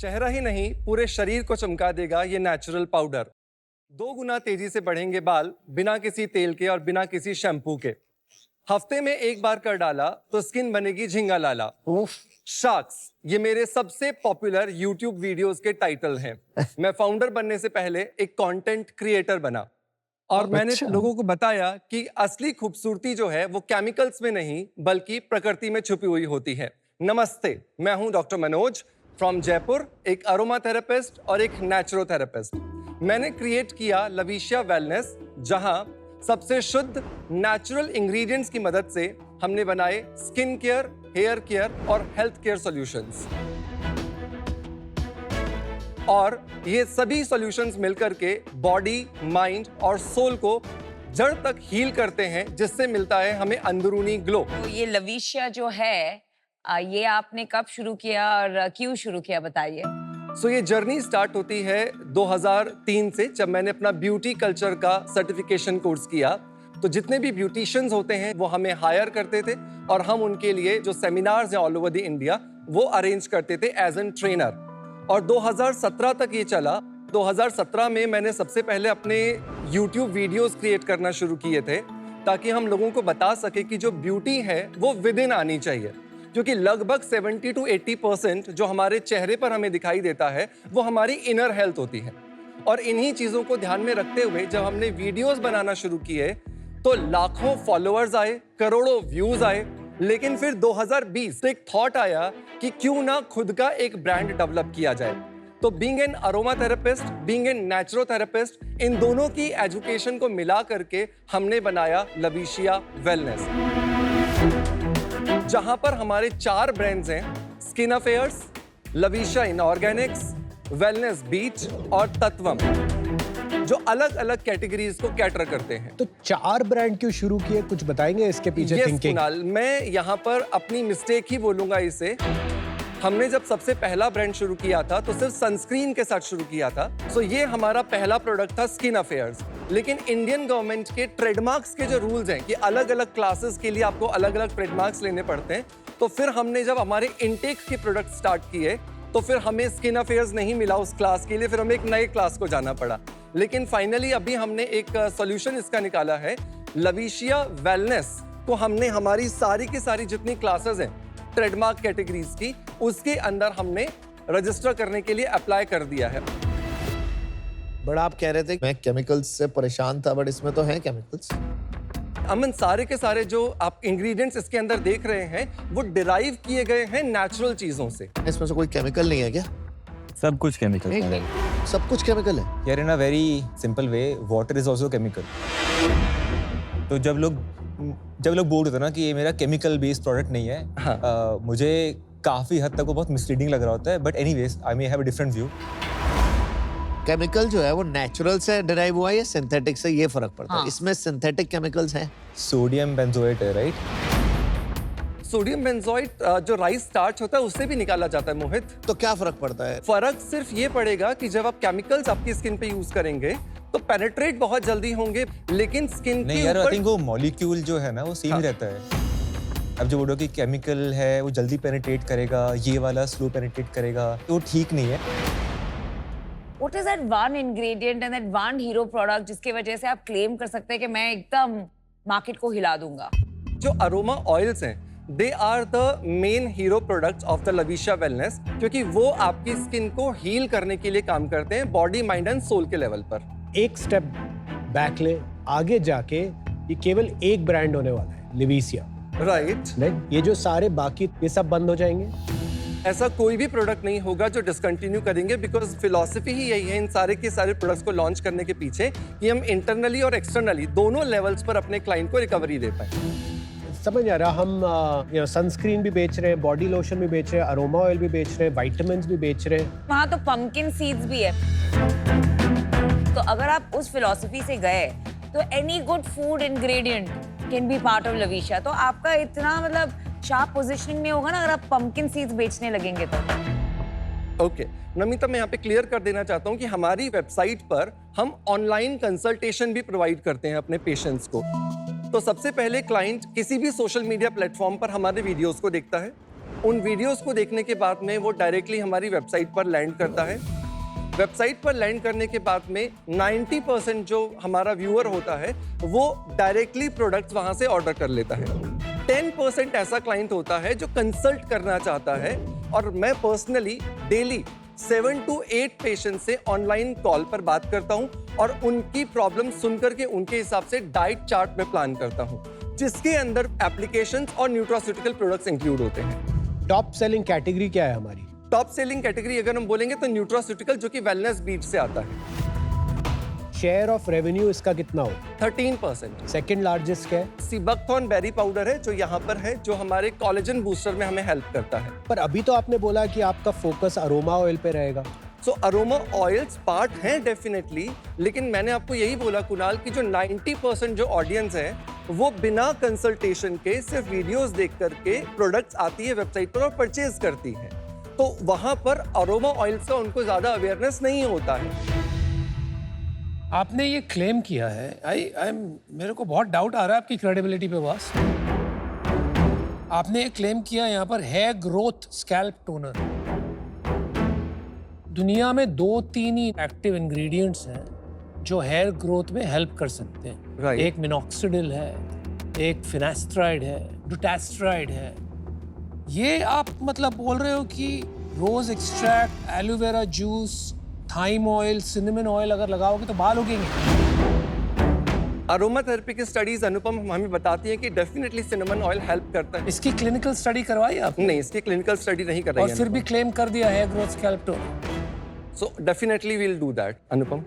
चेहरा ही नहीं, पूरे शरीर को चमका देगा ये नेचुरल पाउडर। 2 गुना तेजी से बढ़ेंगे बाल, बिना किसी तेल के और बिना किसी शैम्पू के। हफ्ते में 1 बार कर डाला तो स्किन बनेगी झिंगा लाला। शार्क्स, ये मेरे सबसे पॉपुलर यूट्यूब वीडियोस के टाइटल हैं। मैं फाउंडर बनने से पहले एक कंटेंट क्रिएटर बना और मैंने लोगों को बताया कि असली खूबसूरती जो है वो केमिकल्स में नहीं बल्कि प्रकृति में छुपी हुई होती है। नमस्ते, मैं हूं डॉक्टर मनोज फ्रॉम जयपुर, एक अरोमा थेरेपिस्ट और एक नेचुरोथेरेपिस्ट। मैंने क्रिएट किया लविशिया वेलनेस, जहां सबसे शुद्ध नेचुरल इंग्रेडिएंट्स की मदद से हमने बनाए स्किन केयर, हेयर केयर और हेल्थ केयर सॉल्यूशंस। और ये सभी सॉल्यूशंस मिलकर के बॉडी, माइंड और सोल को जड़ तक हील करते हैं, जिससे मिलता है हमें अंदरूनी ग्लो। तो ये लविशिया जो है ये आपने कब शुरू किया और क्यों शुरू किया, बताइए। सो ये जर्नी स्टार्ट होती है 2003 से, जब मैंने अपना ब्यूटी कल्चर का सर्टिफिकेशन कोर्स किया। तो जितने भी ब्यूटिशियंस होते हैं वो हमें हायर करते थे और हम उनके लिए जो सेमिनार्स हैं ऑल ओवर द इंडिया वो अरेंज करते थे एज एन ट्रेनर। और 2017 तक ये चला। 2017 में मैंने सबसे पहले अपने यूट्यूब वीडियोस क्रिएट करना शुरू किए थे, ताकि हम लोगों को बता सके कि जो ब्यूटी है वो विद इन आनी चाहिए, क्योंकि लगभग 70 to 80% जो हमारे चेहरे पर हमें दिखाई देता है वो हमारी इनर हेल्थ होती है। और इन्हीं चीज़ों को ध्यान में रखते हुए जब हमने वीडियोस बनाना शुरू किए तो लाखों फॉलोअर्स आए, करोड़ों व्यूज आए। लेकिन फिर 2020 एक थॉट आया कि क्यों ना खुद का एक ब्रांड डेवलप किया जाए। तो being an aroma therapist, being an naturotherapist, इन दोनों की एजुकेशन को मिला करके हमने बनाया लविशिया वेलनेस, जहां पर हमारे 4 ब्रांड्स हैं, स्किन अफेयर्स, लविशिया इनऑर्गेनिक्स, वेलनेस बीच और तत्वम, जो अलग अलग कैटेगरीज को कैटर करते हैं। तो 4 ब्रांड क्यों शुरू किए, कुछ बताएंगे इसके पीछे थिंकिंग? कुणाल, मैं यहाँ पर अपनी मिस्टेक ही बोलूंगा इसे। हमने जब सबसे पहला ब्रांड शुरू किया था तो सिर्फ सनस्क्रीन के साथ शुरू किया था। सो ये हमारा पहला प्रोडक्ट था स्किन अफेयर्स। लेकिन इंडियन गवर्नमेंट के ट्रेडमार्क्स के जो रूल्स हैं कि अलग अलग क्लासेस के लिए आपको अलग अलग ट्रेडमार्क्स लेने पड़ते हैं, तो फिर हमने जब हमारे इनटेक के प्रोडक्ट स्टार्ट किए तो फिर हमें स्किन अफेयर्स नहीं मिला उस क्लास के लिए, फिर हमें एक नए क्लास को जाना पड़ा। लेकिन फाइनली अभी हमने एक सॉल्यूशन इसका निकाला है, लविशिया वेलनेस को हमने हमारी सारी की सारी जितनी क्लासेस हैं ट्रेडमार्क कैटेगरीज की, उसके अंदर हमने रजिस्टर करने के लिए अप्लाई कर दिया है। बड़ा आप कह रहे थे मैं केमिकल्स से परेशान था, बट इसमें तो है केमिकल्स। अमन, सारे के सारे जो आप इंग्रेडिएंट्स इसके अंदर देख रहे हैं वो डिराइव किए गए हैं नेचुरल चीजों से। इसमें से कोई केमिकल नहीं है क्या? सब कुछ केमिकल है। सब कुछ केमिकल है यार, in a very simple way, water is also chemical. तो जब लोग बोल रहे थे ना कि ये मेरा केमिकल बेस्ड प्रोडक्ट नहीं है, हाँ। मुझे काफी हद तक वो बहुत मिसलीडिंग लग रहा होता है, but anyways I may have a different view. Chemical जो है वो नेचुरल से डिराइव हुआ है या सिंथेटिक से, ये फर्क पड़ता है। हाँ। इसमें सिंथेटिक केमिकल्स हैं। सोडियम बेंजोएट है, राइट? सोडियम बेंजोएट जो राइस स्टार्च होता है उससे भी निकाला जाता है मोहित। तो क्या फर्क पड़ता है? फर्क सिर्फ ये पड़ेगा कि जब आप केमिकल्स आपकी स्किन पे यूज करेंगे तो पेनिट्रेट बहुत जल्दी होंगे, लेकिन स्किन नहीं के यार, आई ऊपर थिंक वो मॉलिक्यूल जो है ना वो सेम ही रहता है। अब जो बोलो कि केमिकल है वो जल्दी पेनिट्रेट करेगा, ये वाला स्लो पेनिट्रेट करेगा, तो ठीक नहीं है। What is that one ingredient and that one hero product जिसकी वजह से आप क्लेम कर सकते हैं कि मैं एकदम मार्केट को हिला दूंगा? जो अरोमा ऑयल्स हैं, they are the main hero products of the Lavishia wellness, क्योंकि वो आपकी स्किन को हील करने के लिए काम करते हैं बॉडी, माइंड एंड सोल के लेवल पर। एक स्टेप बैक ले, आगे जाके ये केवल एक ब्रांड होने वाला है, लिविशिया, राइट। नहीं? ये जो सारे बाकी ये सब बंद हो जाएंगे। ऐसा कोई भी प्रोडक्ट नहीं होगा जो डिसकंटिन्यू करेंगे, बिकॉज फिलॉसफी ही यही है इन सारे के सारे प्रोडक्ट्स को लॉन्च करने के पीछे कि हम इंटरनली और एक्सटर्नली दोनों लेवल्स पर अपने क्लाइंट को रिकवरी दे पाए। समझ आ रहा, हम सनस्क्रीन भी बेच रहे हैं, बॉडी लोशन भी बेच रहे हैं, अरोमा ऑयल भी बेच रहे हैं, विटामिन्स भी बेच रहे हैं। वहाँ तो पंपकिन सीड्स भी है। तो अगर आप उस फिलॉसफी से गए तो any good food ingredient can be part of Lavishia. तो आपका इतना मतलब शार्प पोजीशनिंग में होगा ना अगर आप पंपकिन सीड्स बेचने लगेंगे तो। ओके नमिता, मैं यहाँ पे क्लियर कर देना चाहता हूँ कि हमारी वेबसाइट पर हम ऑनलाइन कंसल्टेशन भी प्रोवाइड करते हैं अपने पेशेंट्स को। तो सबसे पहले क्लाइंट किसी भी सोशल मीडिया प्लेटफॉर्म पर हमारे वीडियोस को देखता है, उन वीडियोस को देखने के बाद में वो डायरेक्टली हमारी वेबसाइट पर लैंड करता है। वेबसाइट पर लैंड करने के बाद में 90% जो हमारा व्यूअर होता है वो डायरेक्टली प्रोडक्ट्स वहां से ऑर्डर कर लेता है। 10% ऐसा क्लाइंट होता है जो कंसल्ट करना चाहता है, और मैं पर्सनली डेली 7 to 8 पेशेंट से ऑनलाइन कॉल पर बात करता हूं और उनकी प्रॉब्लम सुन करके उनके हिसाब से डाइट चार्ट में प्लान करता हूं, जिसके अंदर एप्लीकेशंस और न्यूट्रास्यूटिकल प्रोडक्ट्स इंक्लूड होते हैं। टॉप सेलिंग कैटेगरी क्या है हमारी? टॉप सेलिंग कैटेगरी अगर हम बोलेंगे तो न्यूट्रास्यूटिकल, जो कि वेलनेस बीट से आता है। शेयर ऑफ रेवेन्यू इसका कितना हो? 13%। सेकंड लार्जेस्ट क्या है? सीबकथॉर्न बेरी पाउडर है जो यहाँ पर है, जो हमारे कोलेजन बूस्टर में हमें हेल्प करता है। पर अभी तो आपने बोला कि आपका फोकस अरोमा ऑयल पे रहेगा। सो अरोमा ऑयल्स पार्ट हैं डेफिनेटली, लेकिन मैंने आपको यही बोला कुणाल कि जो 90% जो ऑडियंस है वो बिना कंसल्टेशन के सिर्फ वीडियोस देख करके प्रोडक्ट्स आती है वेबसाइट पर और परचेज करती है, तो वहां पर अरोमा ऑयल्स का उनको ज्यादा अवेयरनेस नहीं होता है। आपने ये क्लेम किया है, मेरे को बहुत डाउट आ रहा है आपकी क्रेडिबिलिटी पे बॉस। आपने ये क्लेम किया यहाँ पर हेयर ग्रोथ स्कैल्प टोनर। दुनिया में 2-3 ही एक्टिव इंग्रेडिएंट्स हैं जो हेयर ग्रोथ में हेल्प कर सकते हैं। Right. एक मिनॉक्सिडिल है, एक फिनास्ट्राइड है, डुटास्ट्राइड है। ये आप मतलब बोल रहे हो कि rose extract, aloe vera juice, thyme oil, cinnamon oil अगर लगाओगे तो बाल उगेंगे? अरोमा थेरेपी की स्टडीज अनुपम हमें बताती है कि डेफिनेटली सिनेमन ऑयल हेल्प करता है। इसकी क्लिनिकल स्टडी करवाई आपने? नहीं, इसकी क्लिनिकल स्टडी नहीं कर रही और है फिर भी क्लेम कर दिया hair growth scalp toner. So definitely we'll do that Anupam.